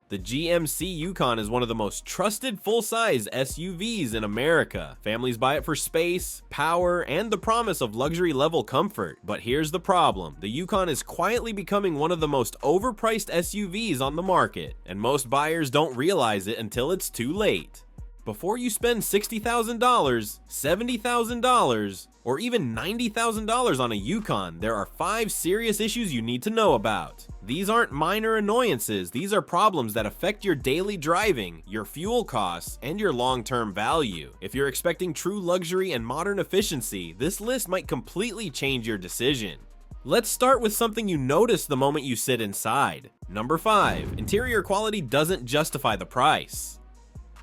The GMC Yukon is one of the most trusted full-size SUVs in America. Families buy it for space, power, and the promise of luxury-level comfort. But here's the problem. The Yukon is quietly becoming one of the most overpriced SUVs on the market, and most buyers don't realize it until it's too late. Before you spend $60,000, $70,000, or even $90,000 on a Yukon, there are 5 serious issues you need to know about. These aren't minor annoyances, these are problems that affect your daily driving, your fuel costs, and your long-term value. If you're expecting true luxury and modern efficiency, this list might completely change your decision. Let's start with something you notice the moment you sit inside. Number 5. Interior quality doesn't justify the price.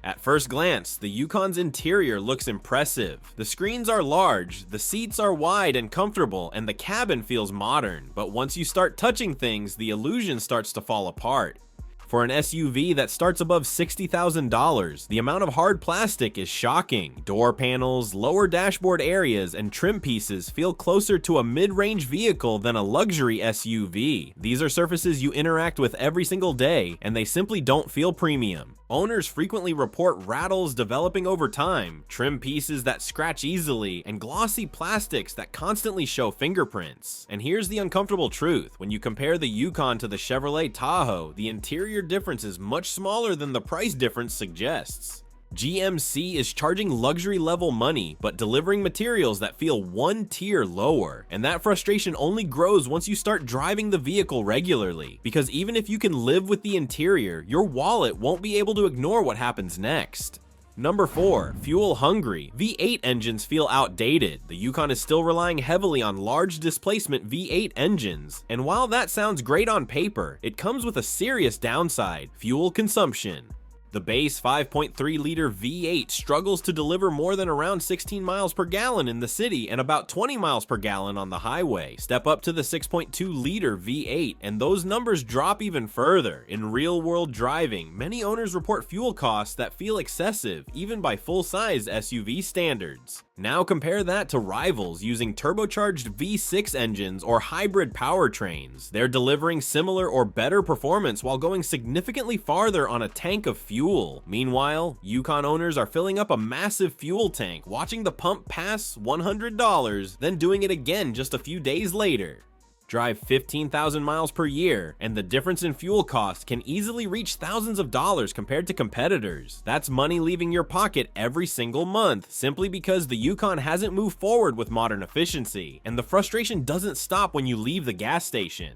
At first glance, the Yukon's interior looks impressive. The screens are large, the seats are wide and comfortable, and the cabin feels modern. But once you start touching things, the illusion starts to fall apart. For an SUV that starts above $60,000, the amount of hard plastic is shocking. Door panels, lower dashboard areas, and trim pieces feel closer to a mid-range vehicle than a luxury SUV. These are surfaces you interact with every single day, and they simply don't feel premium. Owners frequently report rattles developing over time, trim pieces that scratch easily, and glossy plastics that constantly show fingerprints. And here's the uncomfortable truth. When you compare the Yukon to the Chevrolet Tahoe, the interior difference is much smaller than the price difference suggests. GMC is charging luxury level money, but delivering materials that feel one tier lower. And that frustration only grows once you start driving the vehicle regularly, because even if you can live with the interior, your wallet won't be able to ignore what happens next. Number 4. Fuel hungry. V8 engines feel outdated. The Yukon is still relying heavily on large displacement V8 engines, and while that sounds great on paper, it comes with a serious downside: fuel consumption. The base 5.3-liter V8 struggles to deliver more than around 16 miles per gallon in the city and about 20 miles per gallon on the highway. Step up to the 6.2-liter V8 and those numbers drop even further. In real-world driving, many owners report fuel costs that feel excessive, even by full-size SUV standards. Now compare that to rivals using turbocharged V6 engines or hybrid powertrains. They're delivering similar or better performance while going significantly farther on a tank of fuel. Meanwhile, Yukon owners are filling up a massive fuel tank, watching the pump pass $100, then doing it again just a few days later. Drive 15,000 miles per year, and the difference in fuel cost can easily reach thousands of dollars compared to competitors. That's money leaving your pocket every single month, simply because the Yukon hasn't moved forward with modern efficiency, and the frustration doesn't stop when you leave the gas station.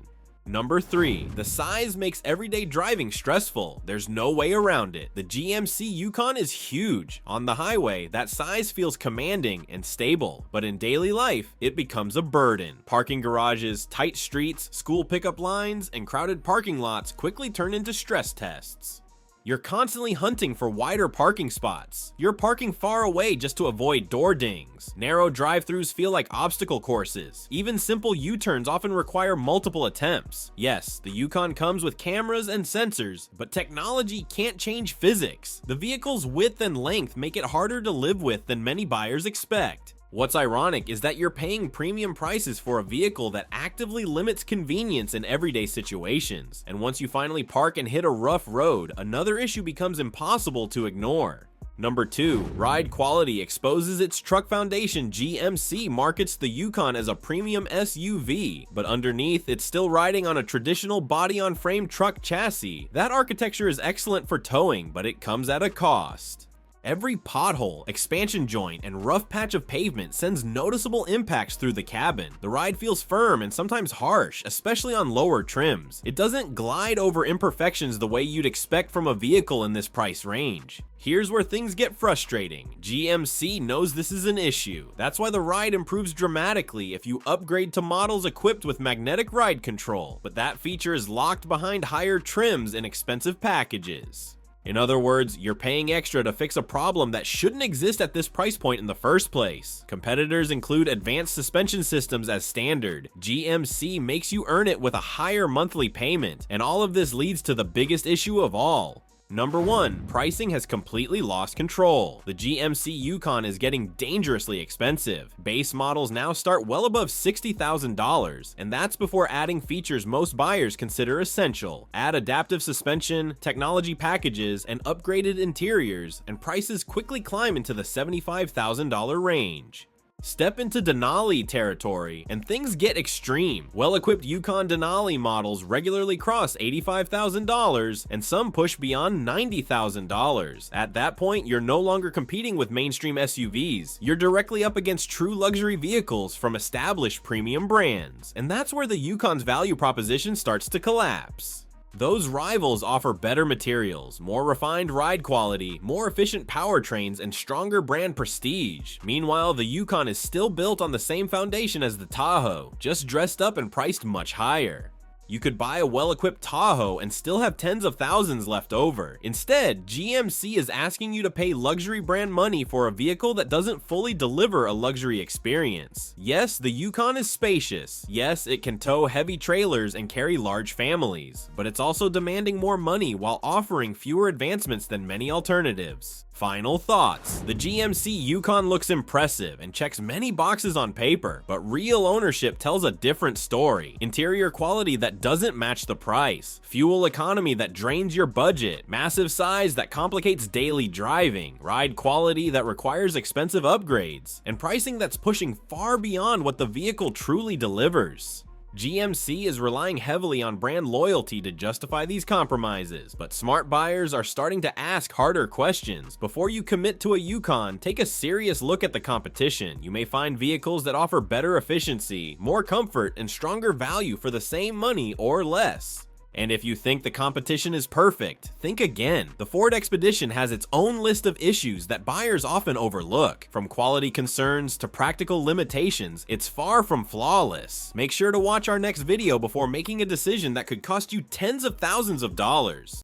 Number 3. The size makes everyday driving stressful. There's no way around it. The GMC Yukon is huge. On the highway, that size feels commanding and stable, but in daily life, it becomes a burden. Parking garages, tight streets, school pickup lines, and crowded parking lots quickly turn into stress tests. You're constantly hunting for wider parking spots. You're parking far away just to avoid door dings. Narrow drive-thrus feel like obstacle courses. Even simple U-turns often require multiple attempts. Yes, the Yukon comes with cameras and sensors, but technology can't change physics. The vehicle's width and length make it harder to live with than many buyers expect. What's ironic is that you're paying premium prices for a vehicle that actively limits convenience in everyday situations. And once you finally park and hit a rough road, another issue becomes impossible to ignore. Number 2. Ride quality exposes its truck foundation. GMC markets the Yukon as a premium SUV, but underneath, it's still riding on a traditional body-on-frame truck chassis. That architecture is excellent for towing, but it comes at a cost. Every pothole, expansion joint, and rough patch of pavement sends noticeable impacts through the cabin. The ride feels firm and sometimes harsh, especially on lower trims. It doesn't glide over imperfections the way you'd expect from a vehicle in this price range. Here's where things get frustrating. GMC knows this is an issue. That's why the ride improves dramatically if you upgrade to models equipped with magnetic ride control, but that feature is locked behind higher trims and expensive packages. In other words, you're paying extra to fix a problem that shouldn't exist at this price point in the first place. Competitors include advanced suspension systems as standard. GMC makes you earn it with a higher monthly payment, and all of this leads to the biggest issue of all: Number 1. Pricing has completely lost control. The GMC Yukon is getting dangerously expensive. Base models now start well above $60,000, and that's before adding features most buyers consider essential. Add adaptive suspension, technology packages, and upgraded interiors, and prices quickly climb into the $75,000 range. Step into Denali territory, and things get extreme. Well-equipped Yukon Denali models regularly cross $85,000, and some push beyond $90,000. At that point, you're no longer competing with mainstream SUVs. You're directly up against true luxury vehicles from established premium brands, and that's where the Yukon's value proposition starts to collapse. Those rivals offer better materials, more refined ride quality, more efficient powertrains, and stronger brand prestige. Meanwhile, the Yukon is still built on the same foundation as the Tahoe, just dressed up and priced much higher. You could buy a well-equipped Tahoe and still have tens of thousands left over. Instead, GMC is asking you to pay luxury brand money for a vehicle that doesn't fully deliver a luxury experience. Yes, the Yukon is spacious. Yes, it can tow heavy trailers and carry large families, but it's also demanding more money while offering fewer advancements than many alternatives. Final thoughts. The GMC Yukon looks impressive and checks many boxes on paper, but real ownership tells a different story. Interior quality that doesn't match the price, fuel economy that drains your budget, massive size that complicates daily driving, ride quality that requires expensive upgrades, and pricing that's pushing far beyond what the vehicle truly delivers. GMC is relying heavily on brand loyalty to justify these compromises, but smart buyers are starting to ask harder questions. Before you commit to a Yukon, take a serious look at the competition. You may find vehicles that offer better efficiency, more comfort, and stronger value for the same money or less. And if you think the competition is perfect, think again. The Ford Expedition has its own list of issues that buyers often overlook. From quality concerns to practical limitations, it's far from flawless. Make sure to watch our next video before making a decision that could cost you tens of thousands of dollars.